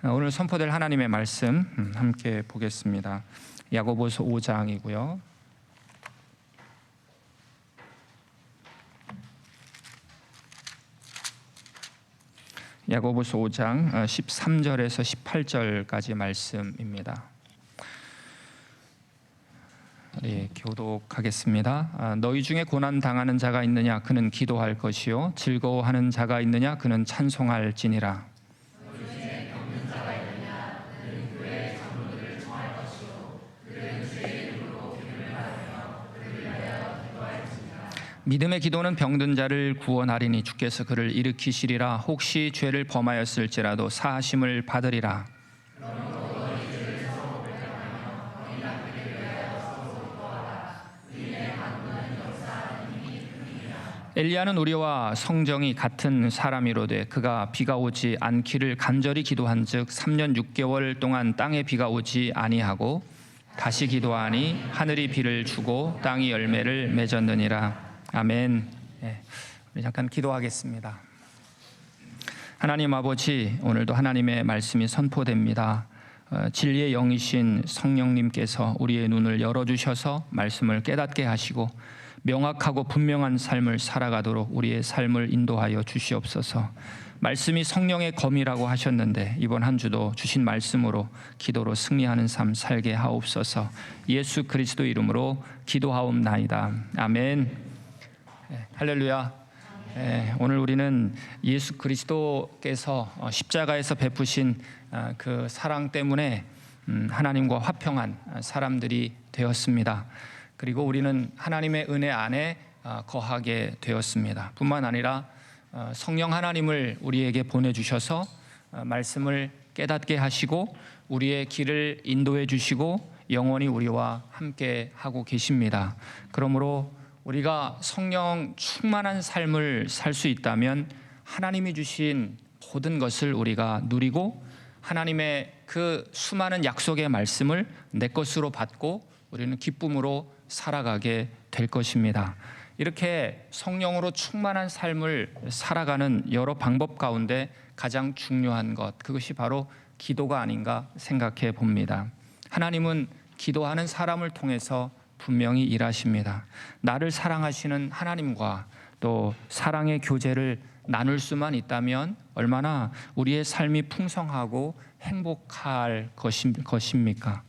오늘 선포될 하나님의 말씀 함께 보겠습니다. 야고보서 5장이고요. 야고보서 5장 13절에서 18절까지 말씀입니다. 네, 교독하겠습니다. 너희 중에 고난 당하는 자가 있느냐 그는 기도할 것이요 즐거워하는 자가 있느냐 그는 찬송할지니라. 믿음의 기도는 병든 자를 구원하리니 주께서 그를 일으키시리라. 혹시 죄를 범하였을지라도 사하심을 받으리라. 엘리야는 우리와 성정이 같은 사람이로되 그가 비가 오지 않기를 간절히 기도한즉 3년 6개월 동안 땅에 비가 오지 아니하고 다시 기도하니 하늘이 비를 주고 땅이 열매를 맺었느니라. 아멘. 우리 잠깐 기도하겠습니다. 하나님 아버지, 오늘도 하나님의 말씀이 선포됩니다. 진리의 영이신 성령님께서 우리의 눈을 열어주셔서 말씀을 깨닫게 하시고 명확하고 분명한 삶을 살아가도록 우리의 삶을 인도하여 주시옵소서. 말씀이 성령의 검이라고 하셨는데 이번 한 주도 주신 말씀으로 기도로 승리하는 삶 살게 하옵소서. 예수 그리스도 이름으로 기도하옵나이다. 아멘. 할렐루야. 오늘 우리는 예수 그리스도께서 십자가에서 베푸신 그 사랑 때문에 하나님과 화평한 사람들이 되었습니다. 그리고 우리는 하나님의 은혜 안에 거하게 되었습니다. 뿐만 아니라 성령 하나님을 우리에게 보내주셔서 말씀을 깨닫게 하시고 우리의 길을 인도해 주시고 영원히 우리와 함께 하고 계십니다. 그러므로 우리가 성령 충만한 삶을 살 수 있다면 하나님이 주신 모든 것을 우리가 누리고 하나님의 그 수많은 약속의 말씀을 내 것으로 받고 우리는 기쁨으로 살아가게 될 것입니다. 이렇게 성령으로 충만한 삶을 살아가는 여러 방법 가운데 가장 중요한 것, 그것이 바로 기도가 아닌가 생각해 봅니다. 하나님은 기도하는 사람을 통해서 분명히 일하십니다. 나를 사랑하시는 하나님과 또 사랑의 교제를 나눌 수만 있다면 얼마나 우리의 삶이 풍성하고 행복할 것입니까?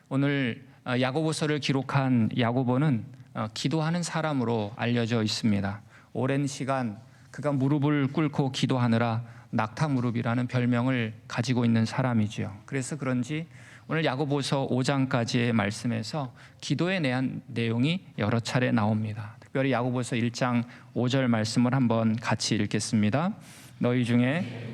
오늘 야고보서를 기록한 야고보는 기도하는 사람으로 알려져 있습니다. 오랜 시간 그가 무릎을 꿇고 기도하느라 낙타 무릎이라는 별명을 가지고 있는 사람이죠. 그래서 그런지 오늘 야고보서 5장까지의 말씀에서 기도에 대한 내용이 여러 차례 나옵니다. 특별히 야고보서 1장 5절 말씀을 한번 같이 읽겠습니다. 너희 중에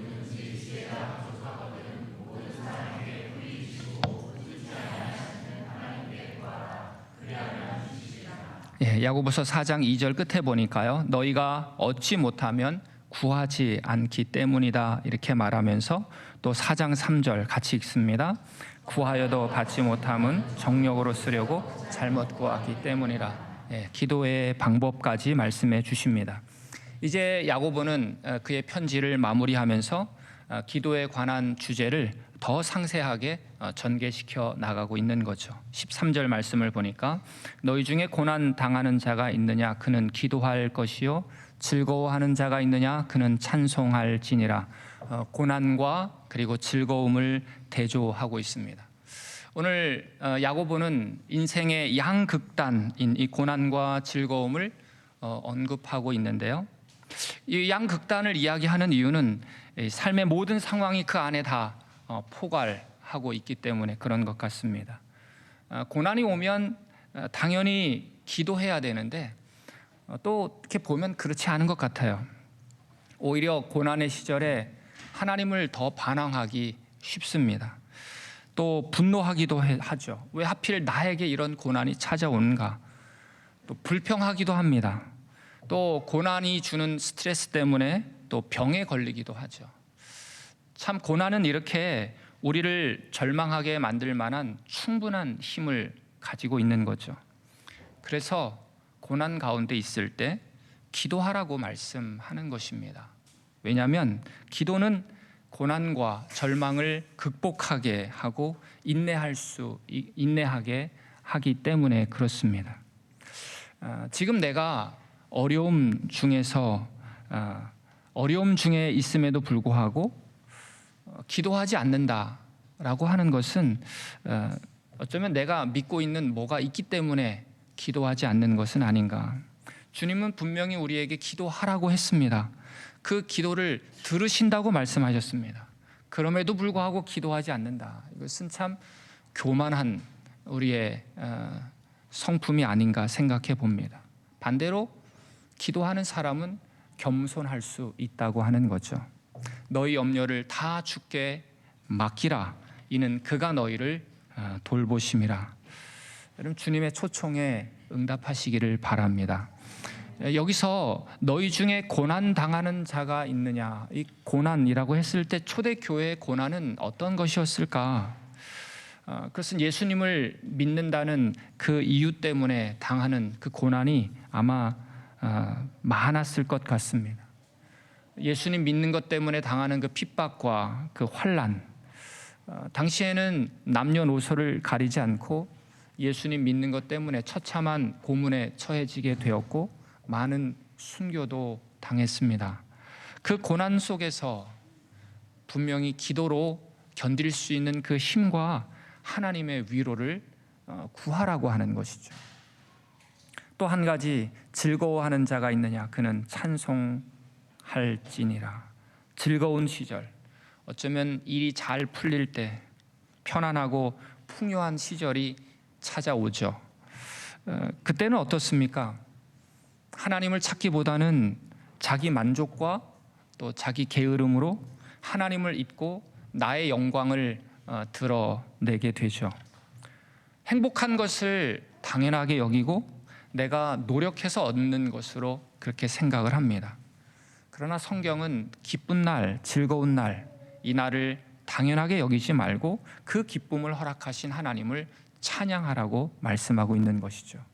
야고보서 4장 2절 끝에 보니까요. 너희가 얻지 못하면 구하지 않기 때문이다 이렇게 말하면서 또 4장 3절 같이 읽습니다. 구하여도 받지 못함은 정욕으로 쓰려고 잘못 구하기 때문이라. 기도의 방법까지 말씀해 주십니다. 이제 야고보는 그의 편지를 마무리하면서 기도에 관한 주제를 더 상세하게 전개시켜 나가고 있는 거죠. 13절 말씀을 보니까 너희 중에 고난 당하는 자가 있느냐 그는 기도할 것이요 즐거워하는 자가 있느냐 그는 찬송할지니라. 고난과 그리고 즐거움을 대조하고 있습니다. 오늘 야고보는 인생의 양극단인 이 고난과 즐거움을 언급하고 있는데요. 이 양극단을 이야기하는 이유는 삶의 모든 상황이 그 안에 다 포괄하고 있기 때문에 그런 것 같습니다. 고난이 오면 당연히 기도해야 되는데 또 이렇게 보면 그렇지 않은 것 같아요. 오히려 고난의 시절에 하나님을 더 반항하기 쉽습니다. 또 분노하기도 하죠. 왜 하필 나에게 이런 고난이 찾아오는가? 또 불평하기도 합니다. 또 고난이 주는 스트레스 때문에 또 병에 걸리기도 하죠. 참 고난은 이렇게 우리를 절망하게 만들 만한 충분한 힘을 가지고 있는 거죠. 그래서 고난 가운데 있을 때 기도하라고 말씀하는 것입니다. 왜냐하면 기도는 고난과 절망을 극복하게 하고 인내하게 하기 때문에 그렇습니다. 지금 내가 어려움 중에 있음에도 불구하고 기도하지 않는다라고 하는 것은 어쩌면 내가 믿고 있는 뭐가 있기 때문에 기도하지 않는 것은 아닌가. 주님은 분명히 우리에게 기도하라고 했습니다. 그 기도를 들으신다고 말씀하셨습니다. 그럼에도 불구하고 기도하지 않는다. 이것은 참 교만한 우리의 성품이 아닌가 생각해 봅니다. 반대로 기도하는 사람은 겸손할 수 있다고 하는 거죠. 너희 염려를 다 주께 맡기라. 이는 그가 너희를 돌보심이라. 여러분, 주님의 초청에 응답하시기를 바랍니다. 여기서 너희 중에 고난 당하는 자가 있느냐, 이 고난이라고 했을 때 초대교회의 고난은 어떤 것이었을까? 그것은 예수님을 믿는다는 그 이유 때문에 당하는 그 고난이 아마 많았을 것 같습니다. 예수님 믿는 것 때문에 당하는 그 핍박과 그 환난, 당시에는 남녀노소를 가리지 않고 예수님 믿는 것 때문에 처참한 고문에 처해지게 되었고 많은 순교도 당했습니다. 그 고난 속에서 분명히 기도로 견딜 수 있는 그 힘과 하나님의 위로를 구하라고 하는 것이죠. 또 한 가지, 즐거워하는 자가 있느냐, 그는 찬송할지니라. 즐거운 시절, 어쩌면 일이 잘 풀릴 때 편안하고 풍요한 시절이 찾아오죠. 그때는 어떻습니까? 하나님을 찾기보다는 자기 만족과 또 자기 게으름으로 하나님을 잊고 나의 영광을 드러내게 되죠. 행복한 것을 당연하게 여기고 내가 노력해서 얻는 것으로 그렇게 생각을 합니다. 그러나 성경은 기쁜 날, 즐거운 날, 이 날을 당연하게 여기지 말고 그 기쁨을 허락하신 하나님을 찬양하라고 말씀하고 있는 것이죠.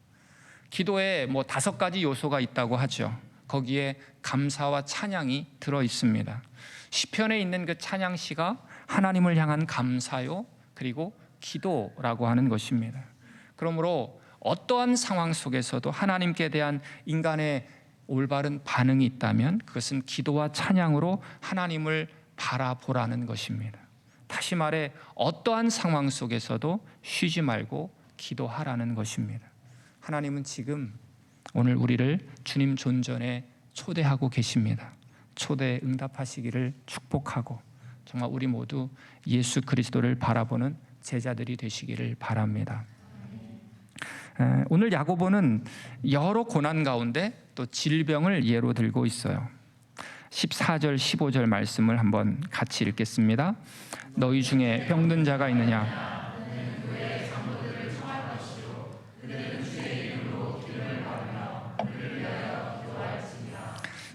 기도에 5가지 요소가 있다고 하죠. 거기에 감사와 찬양이 들어 있습니다. 시편에 있는 그 찬양시가 하나님을 향한 감사요, 그리고 기도라고 하는 것입니다. 그러므로 어떠한 상황 속에서도 하나님께 대한 인간의 올바른 반응이 있다면 그것은 기도와 찬양으로 하나님을 바라보라는 것입니다. 다시 말해 어떠한 상황 속에서도 쉬지 말고 기도하라는 것입니다. 하나님은 지금 오늘 우리를 주님 존전에 초대하고 계십니다. 초대에 응답하시기를 축복하고 정말 우리 모두 예수 그리스도를 바라보는 제자들이 되시기를 바랍니다. 오늘 야고보는 여러 고난 가운데 또 질병을 예로 들고 있어요. 14절 15절 말씀을 한번 같이 읽겠습니다. 너희 중에 병든 자가 있느냐?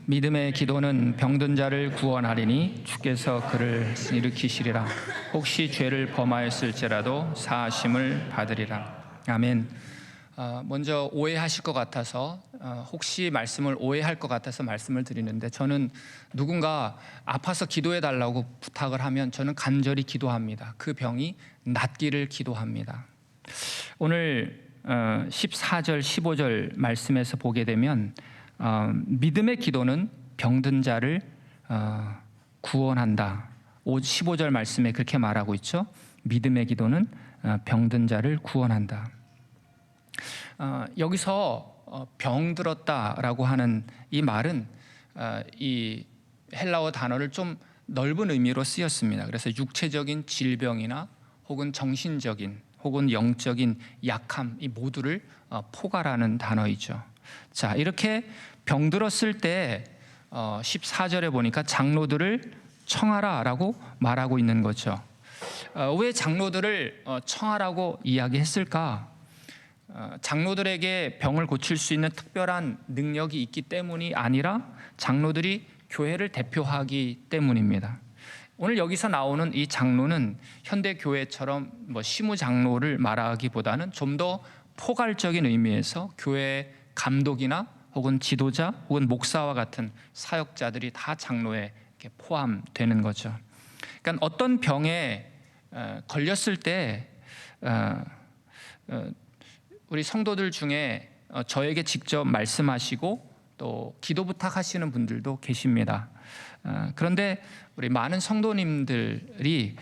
믿음의 기도는 병든 자를 구원하리니 주께서 그를 일으키시리라. 혹시 죄를 범하였을지라도 사하심을 받으리라. 아멘. 먼저 오해하실 것 같아서 혹시 말씀을 오해할 것 같아서 말씀을 드리는데, 저는 누군가 아파서 기도해 달라고 부탁을 하면 저는 간절히 기도합니다. 그 병이 낫기를 기도합니다. 오늘 14절 15절 말씀에서 보게 되면 믿음의 기도는 병든 자를 구원한다. 15절 말씀에 그렇게 말하고 있죠. 믿음의 기도는 병든 자를 구원한다. 여기서 병들었다라고 하는 이 말은 이 헬라어 단어를 좀 넓은 의미로 쓰였습니다. 그래서 육체적인 질병이나 혹은 정신적인 혹은 영적인 약함, 이 모두를 포괄하는 단어이죠. 자, 이렇게 병들었을 때 14절에 보니까 장로들을 청하라라고 말하고 있는 거죠. 왜 장로들을 청하라고 이야기했을까? 장로들에게 병을 고칠 수 있는 특별한 능력이 있기 때문이 아니라 장로들이 교회를 대표하기 때문입니다. 오늘 여기서 나오는 이 장로는 현대 교회처럼 시무 장로를 말하기보다는 좀 더 포괄적인 의미에서 교회의 감독이나 혹은 지도자 혹은 목사와 같은 사역자들이 다 장로에 포함되는 거죠. 그러니까 어떤 병에 걸렸을 때 우리 성도들 중에 저에게 직접 말씀하시고 또 기도 부탁하시는 분들도 계십니다. 그런데 우리 많은 성도님들이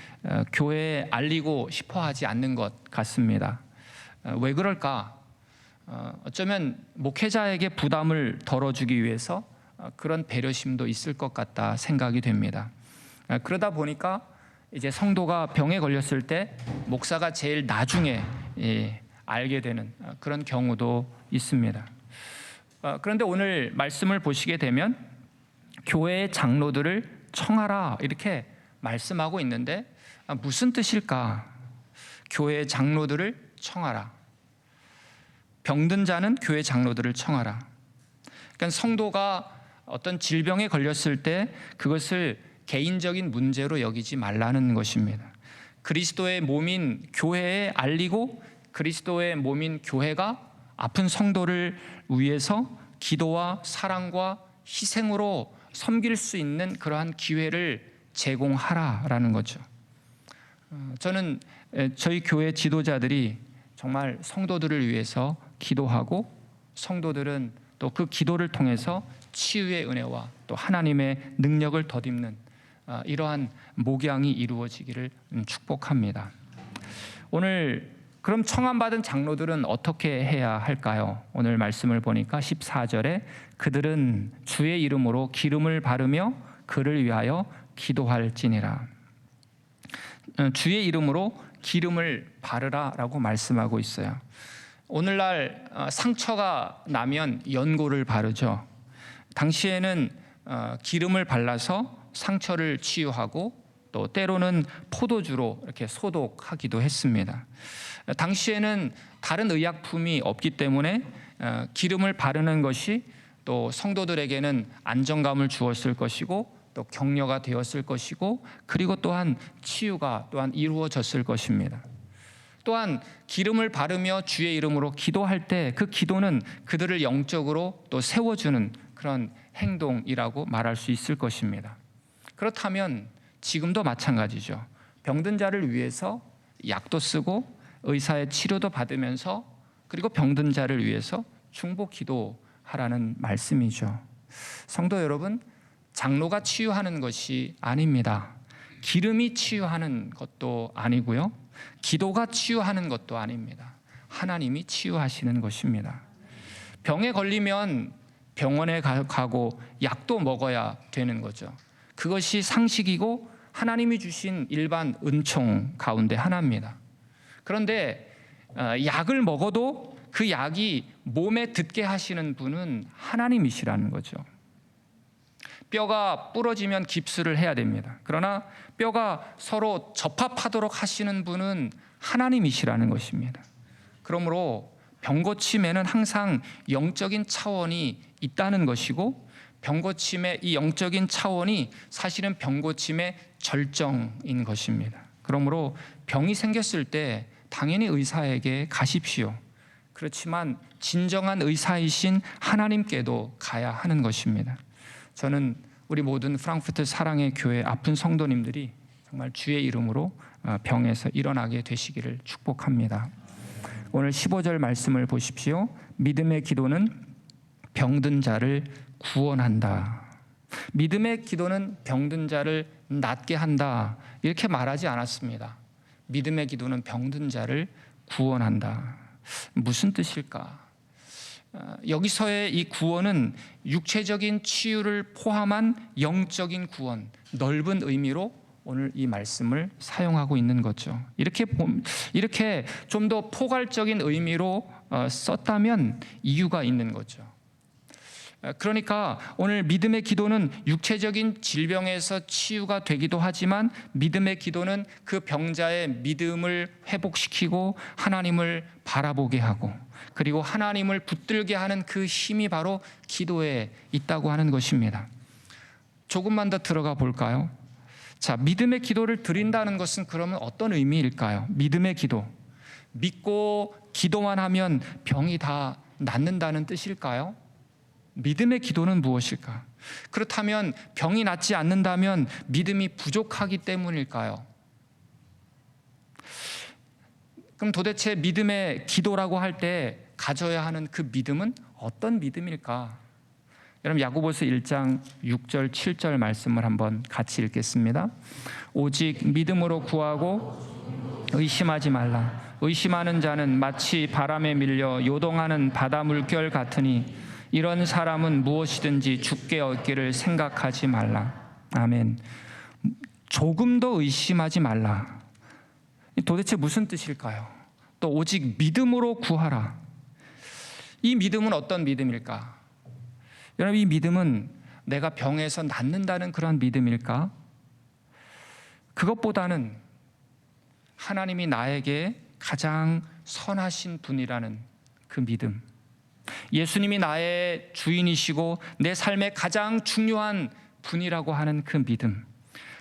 교회에 알리고 싶어하지 않는 것 같습니다. 왜 그럴까? 어쩌면 목회자에게 부담을 덜어주기 위해서 그런 배려심도 있을 것 같다 생각이 됩니다. 그러다 보니까 이제 성도가 병에 걸렸을 때 목사가 제일 나중에 알게 되는 그런 경우도 있습니다. 그런데 오늘 말씀을 보시게 되면 교회의 장로들을 청하라 이렇게 말씀하고 있는데 무슨 뜻일까? 교회의 장로들을 청하라. 병든 자는 교회 장로들을 청하라. 그러니까 성도가 어떤 질병에 걸렸을 때 그것을 개인적인 문제로 여기지 말라는 것입니다. 그리스도의 몸인 교회에 알리고 그리스도의 몸인 교회가 아픈 성도를 위해서 기도와 사랑과 희생으로 섬길 수 있는 그러한 기회를 제공하라라는 거죠. 저는 저희 교회 지도자들이 정말 성도들을 위해서 기도하고 성도들은 또 그 기도를 통해서 치유의 은혜와 또 하나님의 능력을 덧입는 이러한 목양이 이루어지기를 축복합니다. 오늘 그럼 청함받은 장로들은 어떻게 해야 할까요? 오늘 말씀을 보니까 14절에 그들은 주의 이름으로 기름을 바르며 그를 위하여 기도할지니라. 주의 이름으로 기름을 바르라라고 말씀하고 있어요. 오늘날 상처가 나면 연고를 바르죠. 당시에는 기름을 발라서 상처를 치유하고 또 때로는 포도주로 이렇게 소독하기도 했습니다. 당시에는 다른 의약품이 없기 때문에 기름을 바르는 것이 또 성도들에게는 안정감을 주었을 것이고 또 격려가 되었을 것이고 그리고 또한 치유가 또한 이루어졌을 것입니다. 또한 기름을 바르며 주의 이름으로 기도할 때 그 기도는 그들을 영적으로 또 세워주는 그런 행동이라고 말할 수 있을 것입니다. 그렇다면 지금도 마찬가지죠. 병든 자를 위해서 약도 쓰고 의사의 치료도 받으면서 그리고 병든 자를 위해서 중보 기도하라는 말씀이죠. 성도 여러분, 장로가 치유하는 것이 아닙니다. 기름이 치유하는 것도 아니고요. 기도가 치유하는 것도 아닙니다. 하나님이 치유하시는 것입니다. 병에 걸리면 병원에 가고 약도 먹어야 되는 거죠. 그것이 상식이고 하나님이 주신 일반 은총 가운데 하나입니다. 그런데 약을 먹어도 그 약이 몸에 듣게 하시는 분은 하나님이시라는 거죠. 뼈가 부러지면 깁스를 해야 됩니다. 그러나 뼈가 서로 접합하도록 하시는 분은 하나님이시라는 것입니다. 그러므로 병고침에는 항상 영적인 차원이 있다는 것이고 병고침의 이 영적인 차원이 사실은 병고침의 절정인 것입니다. 그러므로 병이 생겼을 때 당연히 의사에게 가십시오. 그렇지만 진정한 의사이신 하나님께도 가야 하는 것입니다. 저는 우리 모든 프랑크푸르트 사랑의 교회 아픈 성도님들이 정말 주의 이름으로 병에서 일어나게 되시기를 축복합니다. 오늘 15절 말씀을 보십시오. 믿음의 기도는 병든 자를 구원한다. 믿음의 기도는 병든 자를 낫게 한다. 이렇게 말하지 않았습니다. 믿음의 기도는 병든 자를 구원한다. 무슨 뜻일까? 여기서의 이 구원은 육체적인 치유를 포함한 영적인 구원, 넓은 의미로 오늘 이 말씀을 사용하고 있는 거죠. 이렇게 좀 더 포괄적인 의미로 썼다면 이유가 있는 거죠. 그러니까 오늘 믿음의 기도는 육체적인 질병에서 치유가 되기도 하지만 믿음의 기도는 그 병자의 믿음을 회복시키고 하나님을 바라보게 하고 그리고 하나님을 붙들게 하는 그 힘이 바로 기도에 있다고 하는 것입니다. 조금만 더 들어가 볼까요? 자, 믿음의 기도를 드린다는 것은 그러면 어떤 의미일까요? 믿음의 기도. 믿고 기도만 하면 병이 다 낫는다는 뜻일까요? 믿음의 기도는 무엇일까? 그렇다면 병이 낫지 않는다면 믿음이 부족하기 때문일까요? 그럼 도대체 믿음의 기도라고 할 때 가져야 하는 그 믿음은 어떤 믿음일까? 여러분 야고보서 1장 6절 7절 말씀을 한번 같이 읽겠습니다. 오직 믿음으로 구하고 의심하지 말라. 의심하는 자는 마치 바람에 밀려 요동하는 바다 물결 같으니 이런 사람은 무엇이든지 죽게 얻기를 생각하지 말라. 아멘. 조금도 의심하지 말라. 도대체 무슨 뜻일까요? 또 오직 믿음으로 구하라. 이 믿음은 어떤 믿음일까? 여러분 이 믿음은 내가 병에서 낫는다는 그런 믿음일까? 그것보다는 하나님이 나에게 가장 선하신 분이라는 그 믿음, 예수님이 나의 주인이시고 내 삶의 가장 중요한 분이라고 하는 그 믿음,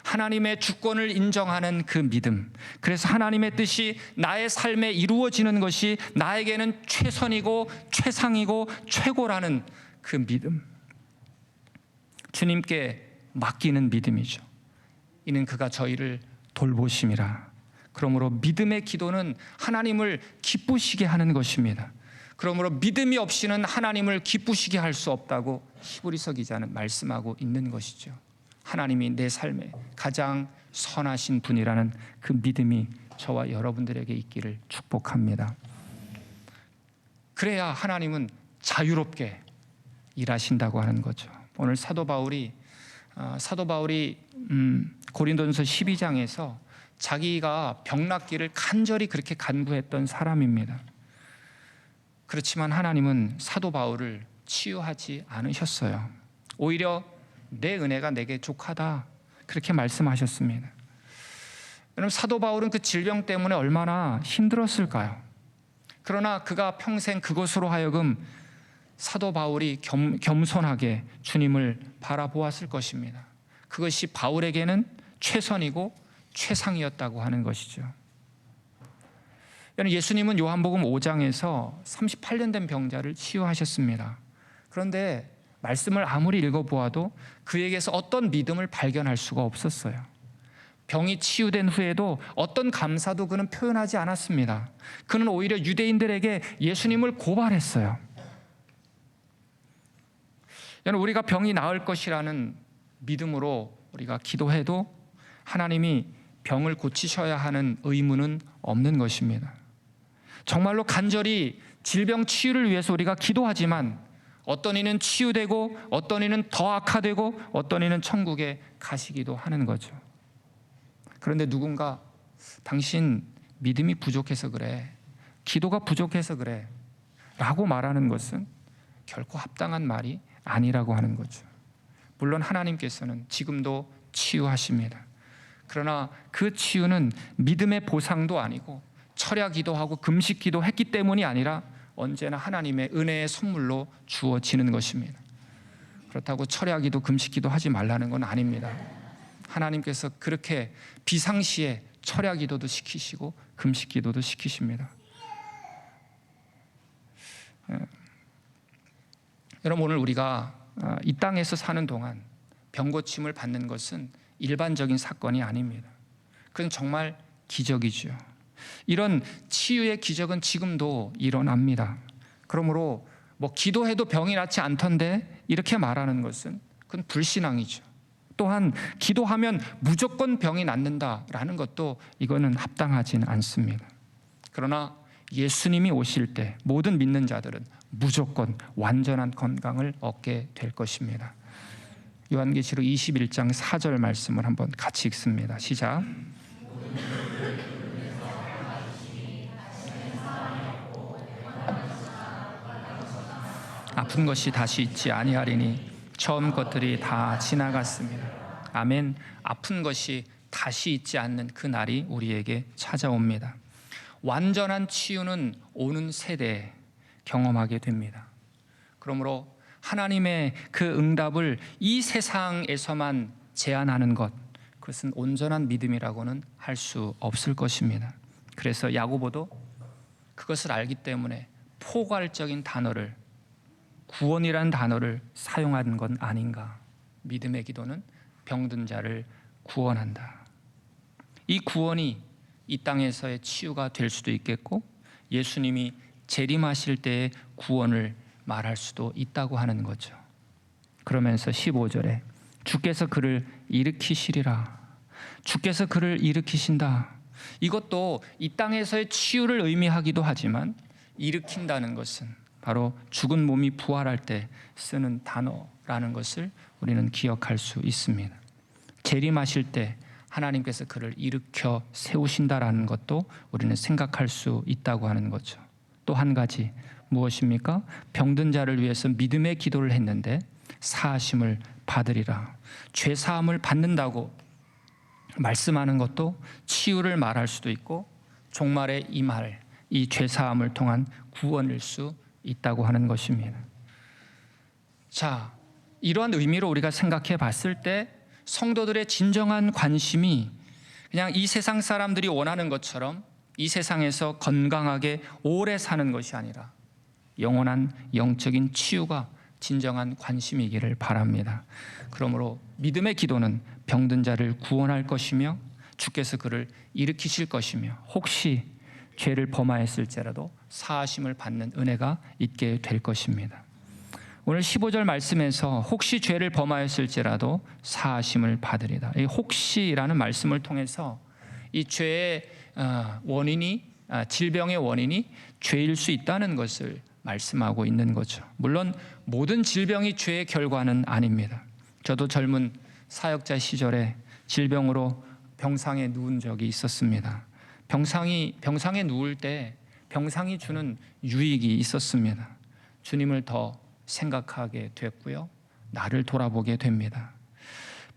하나님의 주권을 인정하는 그 믿음, 그래서 하나님의 뜻이 나의 삶에 이루어지는 것이 나에게는 최선이고 최상이고 최고라는 그 믿음, 주님께 맡기는 믿음이죠. 이는 그가 저희를 돌보심이라. 그러므로 믿음의 기도는 하나님을 기쁘시게 하는 것입니다. 그러므로 믿음이 없이는 하나님을 기쁘시게 할 수 없다고 히브리서 기자는 말씀하고 있는 것이죠. 하나님이 내 삶에 가장 선하신 분이라는 그 믿음이 저와 여러분들에게 있기를 축복합니다. 그래야 하나님은 자유롭게 일하신다고 하는 거죠. 오늘 사도 바울이 고린도전서 12장에서 자기가 병 낫기를 간절히 그렇게 간구했던 사람입니다. 그렇지만 하나님은 사도 바울을 치유하지 않으셨어요. 오히려 내 은혜가 내게 족하다 그렇게 말씀하셨습니다. 여러분 사도 바울은 그 질병 때문에 얼마나 힘들었을까요? 그러나 그가 평생 그것으로 하여금 사도 바울이 겸손하게 주님을 바라보았을 것입니다. 그것이 바울에게는 최선이고 최상이었다고 하는 것이죠. 예수님은 요한복음 5장에서 38년 된 병자를 치유하셨습니다. 그런데 말씀을 아무리 읽어보아도 그에게서 어떤 믿음을 발견할 수가 없었어요. 병이 치유된 후에도 어떤 감사도 그는 표현하지 않았습니다. 그는 오히려 유대인들에게 예수님을 고발했어요. 우리가 병이 나을 것이라는 믿음으로 우리가 기도해도 하나님이 병을 고치셔야 하는 의무는 없는 것입니다. 정말로 간절히 질병 치유를 위해서 우리가 기도하지만 어떤 이는 치유되고 어떤 이는 더 악화되고 어떤 이는 천국에 가시기도 하는 거죠. 그런데 누군가 당신 믿음이 부족해서 그래, 기도가 부족해서 그래 라고 말하는 것은 결코 합당한 말이 아니라고 하는 거죠. 물론 하나님께서는 지금도 치유하십니다. 그러나 그 치유는 믿음의 보상도 아니고 철야 기도하고 금식 기도했기 때문이 아니라 언제나 하나님의 은혜의 선물로 주어지는 것입니다. 그렇다고 철야 기도 금식 기도 하지 말라는 건 아닙니다. 하나님께서 그렇게 비상시에 철야 기도도 시키시고 금식 기도도 시키십니다. 여러분 오늘 우리가 이 땅에서 사는 동안 병 고침을 받는 것은 일반적인 사건이 아닙니다. 그건 정말 기적이죠. 이런 치유의 기적은 지금도 일어납니다. 그러므로 기도해도 병이 낫지 않던데 이렇게 말하는 것은 그건 불신앙이죠. 또한 기도하면 무조건 병이 낫는다라는 것도 이거는 합당하지는 않습니다. 그러나 예수님이 오실 때 모든 믿는 자들은 무조건 완전한 건강을 얻게 될 것입니다. 요한계시록 21장 4절 말씀을 한번 같이 읽습니다. 시작. 아픈 것이 다시 있지 아니하리니 처음 것들이 다 지나갔습니다. 아멘. 아픈 것이 다시 있지 않는 그 날이 우리에게 찾아옵니다. 완전한 치유는 오는 세대에 경험하게 됩니다. 그러므로 하나님의 그 응답을 이 세상에서만 제한하는 것, 그것은 온전한 믿음이라고는 할 수 없을 것입니다. 그래서 야고보도 그것을 알기 때문에 포괄적인 단어를 구원이라는 단어를 사용한 건 아닌가? 믿음의 기도는 병든 자를 구원한다. 이 구원이 이 땅에서의 치유가 될 수도 있겠고, 예수님이 재림하실 때의 구원을 말할 수도 있다고 하는 거죠. 그러면서 15절에 주께서 그를 일으키시리라. 주께서 그를 일으키신다. 이것도 이 땅에서의 치유를 의미하기도 하지만, 일으킨다는 것은 바로 죽은 몸이 부활할 때 쓰는 단어라는 것을 우리는 기억할 수 있습니다. 재림하실 때 하나님께서 그를 일으켜 세우신다라는 것도 우리는 생각할 수 있다고 하는 거죠. 또 한 가지 무엇입니까? 병든 자를 위해서 믿음의 기도를 했는데 사하심을 받으리라. 죄 사함을 받는다고 말씀하는 것도 치유를 말할 수도 있고, 종말의 임할 이 죄 사함을 통한 구원일 수 있다고 하는 것입니다. 자, 이러한 의미로 우리가 생각해 봤을 때 성도들의 진정한 관심이 그냥 이 세상 사람들이 원하는 것처럼 이 세상에서 건강하게 오래 사는 것이 아니라 영원한 영적인 치유가 진정한 관심이기를 바랍니다. 그러므로 믿음의 기도는 병든 자를 구원할 것이며 주께서 그를 일으키실 것이며, 혹시 죄를 범하였을지라도 사하심을 받는 은혜가 있게 될 것입니다. 오늘 15절 말씀에서 혹시 죄를 범하였을지라도 사하심을 받으리다. 이 혹시라는 말씀을 통해서 이 죄의 원인이, 질병의 원인이 죄일 수 있다는 것을 말씀하고 있는 거죠. 물론 모든 질병이 죄의 결과는 아닙니다. 저도 젊은 사역자 시절에 질병으로 병상에 누운 적이 있었습니다. 병상에 누울 때 병상이 주는 유익이 있었습니다. 주님을 더 생각하게 됐고요, 나를 돌아보게 됩니다.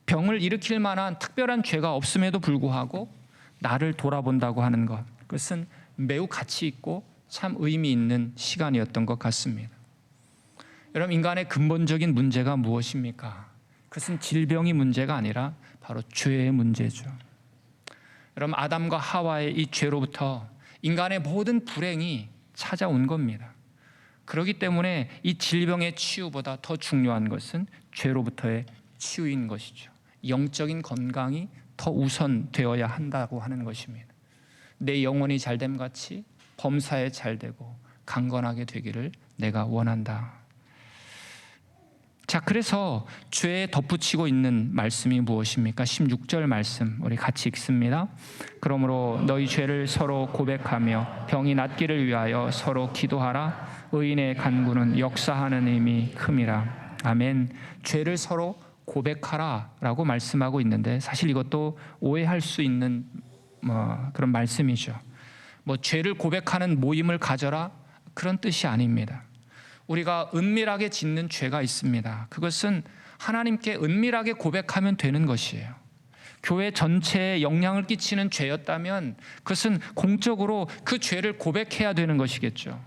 병을 일으킬 만한 특별한 죄가 없음에도 불구하고 나를 돌아본다고 하는 것, 그것은 매우 가치 있고 참 의미 있는 시간이었던 것 같습니다. 여러분, 인간의 근본적인 문제가 무엇입니까? 그것은 질병이 문제가 아니라 바로 죄의 문제죠. 여러분, 아담과 하와의 이 죄로부터 인간의 모든 불행이 찾아온 겁니다. 그렇기 때문에 이 질병의 치유보다 더 중요한 것은 죄로부터의 치유인 것이죠. 영적인 건강이 더 우선되어야 한다고 하는 것입니다. 내 영혼이 잘됨 같이 범사에 잘되고 강건하게 되기를 내가 원한다. 자, 그래서 죄에 덧붙이고 있는 말씀이 무엇입니까? 16절 말씀 우리 같이 읽습니다. 그러므로 너희 죄를 서로 고백하며 병이 낫기를 위하여 서로 기도하라. 의인의 간구는 역사하는 힘이 큼이라. 아멘. 죄를 서로 고백하라 라고 말씀하고 있는데, 사실 이것도 오해할 수 있는 그런 말씀이죠. 죄를 고백하는 모임을 가져라, 그런 뜻이 아닙니다. 우리가 은밀하게 짓는 죄가 있습니다. 그것은 하나님께 은밀하게 고백하면 되는 것이에요. 교회 전체에 영향을 끼치는 죄였다면 그것은 공적으로 그 죄를 고백해야 되는 것이겠죠.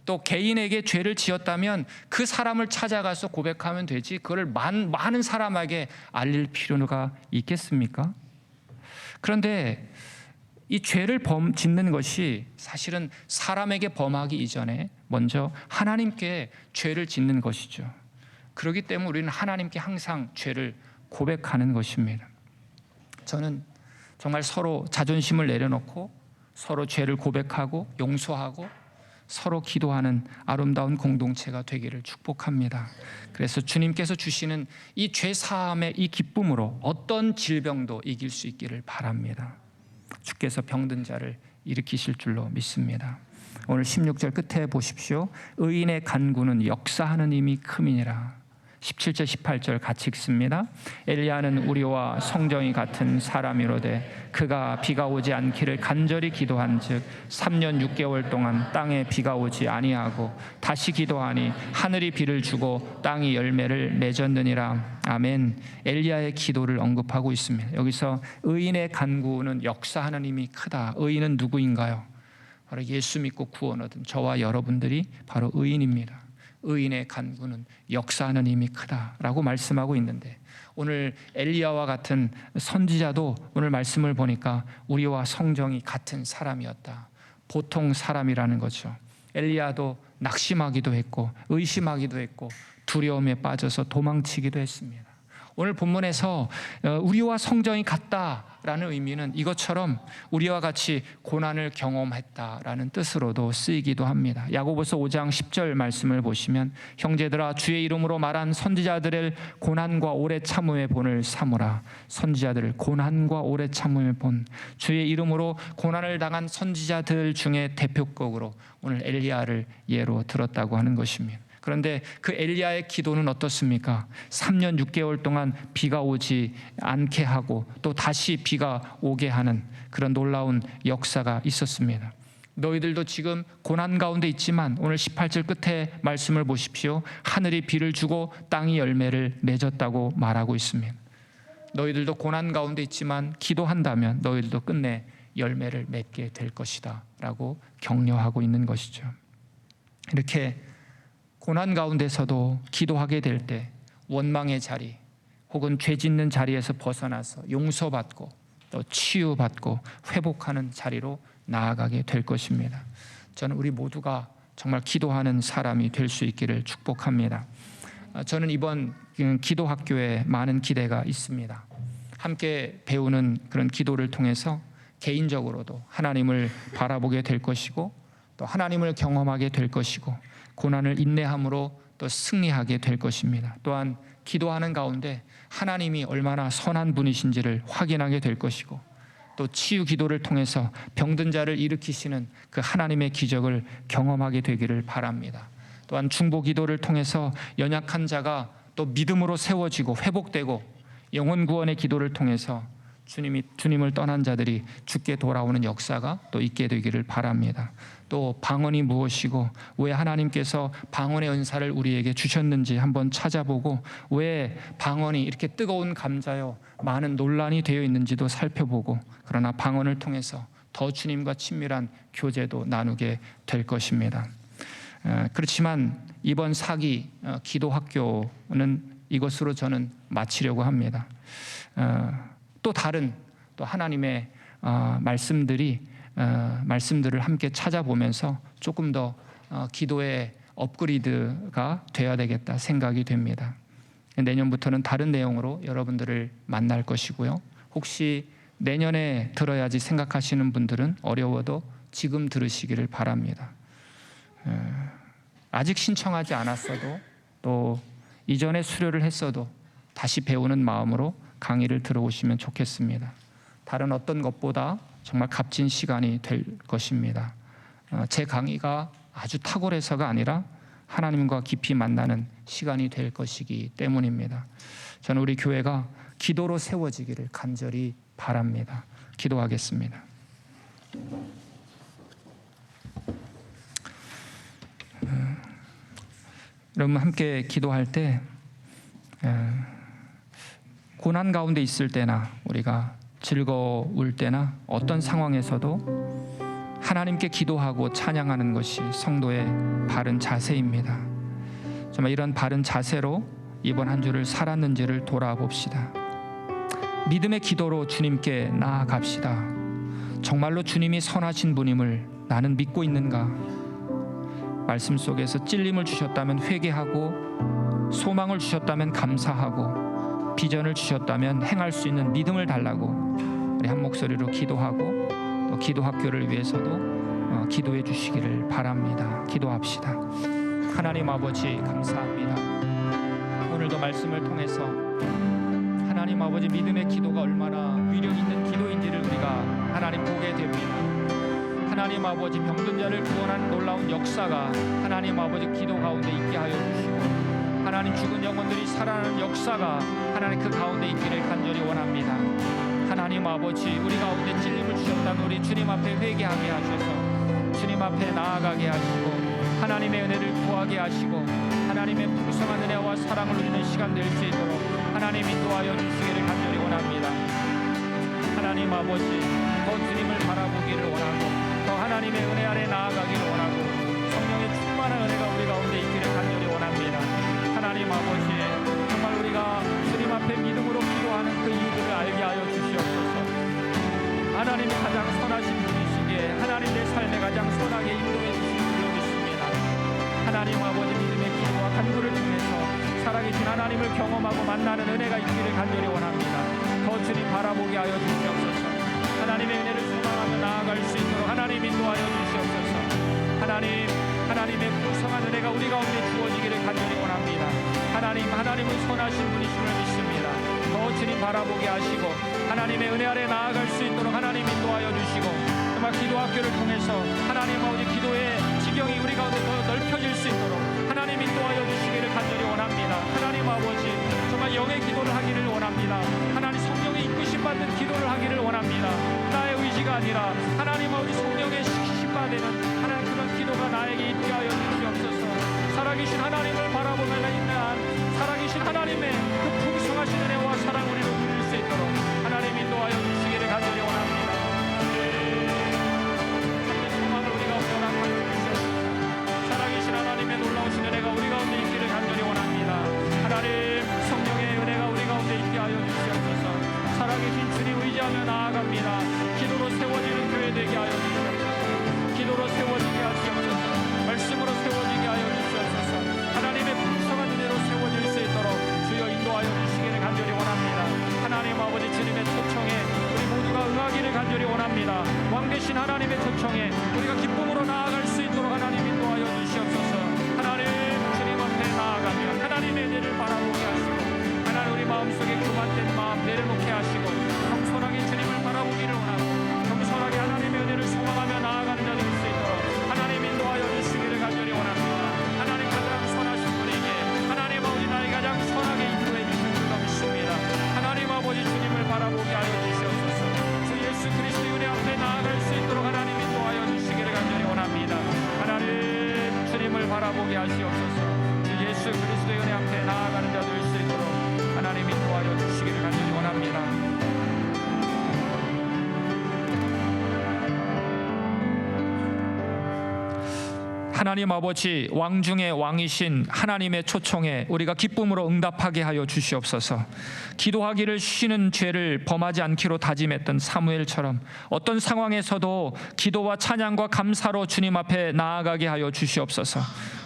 또 개인에게 죄를 지었다면 그 사람을 찾아가서 고백하면 되지, 그걸 많은 사람에게 알릴 필요가 있겠습니까? 그런데 이 죄를 짓는 것이 사실은 사람에게 범하기 이전에 먼저 하나님께 죄를 짓는 것이죠. 그렇기 때문에 우리는 하나님께 항상 죄를 고백하는 것입니다. 저는 정말 서로 자존심을 내려놓고 서로 죄를 고백하고 용서하고 서로 기도하는 아름다운 공동체가 되기를 축복합니다. 그래서 주님께서 주시는 이 죄 사함의 이 기쁨으로 어떤 질병도 이길 수 있기를 바랍니다. 주께서 병든 자를 일으키실 줄로 믿습니다. 오늘 16절 끝에 보십시오. 의인의 간구는 역사하는 힘이 큼이니라. 17절 18절 같이 읽습니다. 엘리야는 우리와 성정이 같은 사람이로되 그가 비가 오지 않기를 간절히 기도한즉 3년 6개월 동안 땅에 비가 오지 아니하고 다시 기도하니 하늘이 비를 주고 땅이 열매를 맺었느니라. 아멘. 엘리야의 기도를 언급하고 있습니다. 여기서 의인의 간구는 역사하는 힘이 크다. 의인은 누구인가요? 바로 예수 믿고 구원 얻은 저와 여러분들이 바로 의인입니다. 의인의 간구는 역사하는 힘이 크다라고 말씀하고 있는데, 오늘 엘리야와 같은 선지자도 오늘 말씀을 보니까 우리와 성정이 같은 사람이었다. 보통 사람이라는 거죠. 엘리야도 낙심하기도 했고 의심하기도 했고 두려움에 빠져서 도망치기도 했습니다. 오늘 본문에서 우리와 성정이 같다라는 의미는 이것처럼 우리와 같이 고난을 경험했다라는 뜻으로도 쓰이기도 합니다. 야고보서 5장 10절 말씀을 보시면 형제들아 주의 이름으로 말한 선지자들을 고난과 오래 참음의 본을 삼으라. 선지자들을 고난과 오래 참음의 본, 주의 이름으로 고난을 당한 선지자들 중에 대표격으로 오늘 엘리야를 예로 들었다고 하는 것입니다. 그런데 그 엘리야의 기도는 어떻습니까? 3년 6개월 동안 비가 오지 않게 하고 또 다시 비가 오게 하는 그런 놀라운 역사가 있었습니다. 너희들도 지금 고난 가운데 있지만 오늘 18절 끝에 말씀을 보십시오. 하늘이 비를 주고 땅이 열매를 맺었다고 말하고 있습니다. 너희들도 고난 가운데 있지만 기도한다면 너희들도 끝내 열매를 맺게 될 것이다 라고 격려하고 있는 것이죠. 이렇게 고난 가운데서도 기도하게 될 때 원망의 자리 혹은 죄 짓는 자리에서 벗어나서 용서받고 또 치유받고 회복하는 자리로 나아가게 될 것입니다. 저는 우리 모두가 정말 기도하는 사람이 될 수 있기를 축복합니다. 저는 이번 기도학교에 많은 기대가 있습니다. 함께 배우는 그런 기도를 통해서 개인적으로도 하나님을 바라보게 될 것이고 또 하나님을 경험하게 될 것이고 고난을 인내함으로 또 승리하게 될 것입니다. 또한 기도하는 가운데 하나님이 얼마나 선한 분이신지를 확인하게 될 것이고 또 치유 기도를 통해서 병든 자를 일으키시는 그 하나님의 기적을 경험하게 되기를 바랍니다. 또한 중보 기도를 통해서 연약한 자가 또 믿음으로 세워지고 회복되고 영혼 구원의 기도를 통해서 주님을 떠난 자들이 주께 돌아오는 역사가 또 있게 되기를 바랍니다. 또 방언이 무엇이고 왜 하나님께서 방언의 은사를 우리에게 주셨는지 한번 찾아보고 왜 방언이 이렇게 뜨거운 감자요 많은 논란이 되어 있는지도 살펴보고 그러나 방언을 통해서 더 주님과 친밀한 교제도 나누게 될 것입니다. 그렇지만 이번 사기 기도학교는 이것으로 저는 마치려고 합니다. 또 다른 또 하나님의 말씀들을 함께 찾아보면서 조금 더 기도의 업그레이드가 돼야 되겠다 생각이 됩니다. 내년부터는 다른 내용으로 여러분들을 만날 것이고요. 혹시 내년에 들어야지 생각하시는 분들은 어려워도 지금 들으시기를 바랍니다. 아직 신청하지 않았어도 또 이전에 수료를 했어도 다시 배우는 마음으로 강의를 들어오시면 좋겠습니다. 다른 어떤 것보다 정말 값진 시간이 될 것입니다. 제 강의가 아주 탁월해서가 아니라 하나님과 깊이 만나는 시간이 될 것이기 때문입니다. 저는 우리 교회가 기도로 세워지기를 간절히 바랍니다. 기도하겠습니다. 여러분 함께 기도할 때 고난 가운데 있을 때나 우리가 즐거울 때나 어떤 상황에서도 하나님께 기도하고 찬양하는 것이 성도의 바른 자세입니다. 정말 이런 바른 자세로 이번 한 주를 살았는지를 돌아봅시다. 믿음의 기도로 주님께 나아갑시다. 정말로 주님이 선하신 분임을 나는 믿고 있는가? 말씀 속에서 찔림을 주셨다면 회개하고 소망을 주셨다면 감사하고 비전을 주셨다면 행할 수 있는 믿음을 달라고 우리 한 목소리로 기도하고 또 기도학교를 위해서도 기도해 주시기를 바랍니다. 기도합시다. 하나님 아버지 감사합니다. 오늘도 말씀을 통해서 하나님 아버지 믿음의 기도가 얼마나 위력 있는 기도인지를 우리가 하나님 보게 됩니다. 하나님 아버지 병든 자를 구원하는 놀라운 역사가 하나님 아버지 기도 가운데 있게 하여 주시고 하나님 죽은 영혼들이 살아나는 역사가 하나님 그 가운데 있기를 간절히 원합니다. 하나님 아버지 우리 가운데 찔림을 주셨다면 우리 주님 앞에 회개하게 하셔서 주님 앞에 나아가게 하시고 하나님의 은혜를 구하게 하시고 하나님의 풍성한 은혜와 사랑을 누리는 시간 될 수 있도록 하나님이 도와여 주시기를 간절히 원합니다. 하나님 아버지 더 주님을 바라보기를 원하고 더 하나님의 은혜 아래 나아가기를 원하고 성령의 충만한 은혜가 우리 가운데 있기를 간절히 원합니다. 하나님 아버지 정말 우리가 주님 앞에 믿음으로 기도하는 그 이유들을 알게 하여 주시옵소서. 하나님이 가장 선하신 분이시기에 하나님 내 삶에 가장 선하게 인도해 주실 줄로 믿습니다. 살아계신 하나님을 경험하고 만나는 은혜가 있기를 간절히 원합니다. 더 주님 바라보게 하여 주시옵소서. 하나님의 은혜를 소망하며 나아갈 수 있도록 하나님 인도하여 주시옵소서. 하나님의 풍성한 은혜가 우리 가운데 주어지기를 간절히 원합니다. 하나님은 선하신 분이심을 믿습니다. 더 주님 바라보게 하시고 하나님의 은혜 아래 나아갈 수 있도록 하나님 인도하여 주시고, 정말 기도학교를 통해서 하나님 아버지 기도의 지경이 우리 가운데 더 넓혀질 수 있도록 하나님 인도하여 주시기를 간절히 원합니다. 하나님 아버지 정말 영의 기도를 하기를 원합니다. 하나님 성령의 이끄심 받는 기도를 하기를 원합니다. 나의 의지가 아니라 하나님 아버지 성령의 시키심 받는 하나님 그런 기도가 나에게 있게 하여 주시옵소서. 살아계신 하나님을 바라보며 있는 살아계신 하나님의 그 풍성하신 은혜와 사랑 우리로 누릴 수 있도록 하나님 인도하여 주시기를 간절히 원합니다. 소망을 우리 가운데 허락하여 주시옵소서. 살아계신 하나님의 놀라우신 은혜가 우리 가운데 있기를 간절히 원합니다. 하나님 성령의 은혜가 우리 가운데 있게 하여 주시옵소서. 살아계신 주님 의지하며 나아갑니다. 기도로 세워지는 교회 되게 하여 주시옵소서. 기도로 세워지게 하시옵소서. 말씀으로 세워지게 하여 주시옵소서. 하나님의 풍성한 은혜로 세워질 수 있도록 주여 인도하여 주시기를 간절히 원합니다. 하나님 아버지 주님의 초청에 우리 모두가 응하기를 간절히 원합니다. 왕 되신 하나님의 초청에 우리가 기쁨으로 나아갈 수 있도록 하나님 인도하여 주시옵소서. 하나님 주님 앞에 나아가며 하나님의 은혜를 바라보게 하시고 하나님 우리 마음속에 교만된 마음 내려놓게 하시고 겸손하게 주님을 바라보기를 원하고 겸손하게 하나님의 은혜를 소망하며 나아가는 자 될 수 있도록 하나님 인도하여 주시기를 간절히 원합니다. 하나님 가장 선하신 분에게 하나님 아버지 나의 가장 선하게 인도해 주실 줄로 믿습니다. 하나님 아버지 주님을 바라보게 하여 주시옵소서. 주 예수 그리스도의 은혜 앞에 나아갈 수 있도록 하나님 인도하여 주시기를 간절히 원합니다. 하나님 주님을 바라보게 하시옵소서. 주 예수 그리스도의 은혜 앞에 나아가는 자 될 수 있도록 하나님 인도하여 주시기를 간절히 원합니다. 하나님 아버지 왕 중의 왕이신 하나님의 초청에 우리가 기쁨으로 응답하게 하여 주시옵소서. 기도하기를 쉬는 죄를 범하지 않기로 다짐했던 사무엘처럼 어떤 상황에서도 기도와 찬양과 감사로 주님 앞에 나아가게 하여 주시옵소서.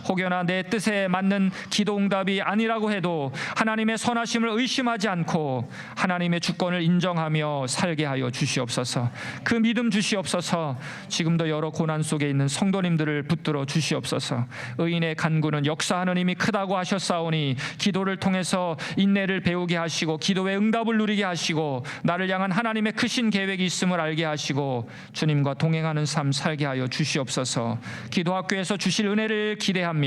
혹여나 내 뜻에 맞는 기도 응답이 아니라고 해도 하나님의 선하심을 의심하지 않고 하나님의 주권을 인정하며 살게 하여 주시옵소서. 그 믿음 주시옵소서. 지금도 여러 고난 속에 있는 성도님들을 붙들어 주시옵소서. 의인의 간구는 역사하는 힘이 크다고 하셨사오니 기도를 통해서 인내를 배우게 하시고 기도의 응답을 누리게 하시고 나를 향한 하나님의 크신 계획이 있음을 알게 하시고 주님과 동행하는 삶 살게 하여 주시옵소서. 기도학교에서 주실 은혜를 기대합니다.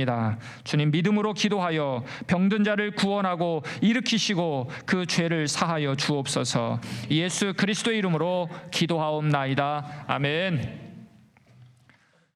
주님 믿음으로 기도하여 병든 자를 구원하고 일으키시고 그 죄를 사하여 주옵소서. 예수 그리스도의 이름으로 기도하옵나이다. 아멘.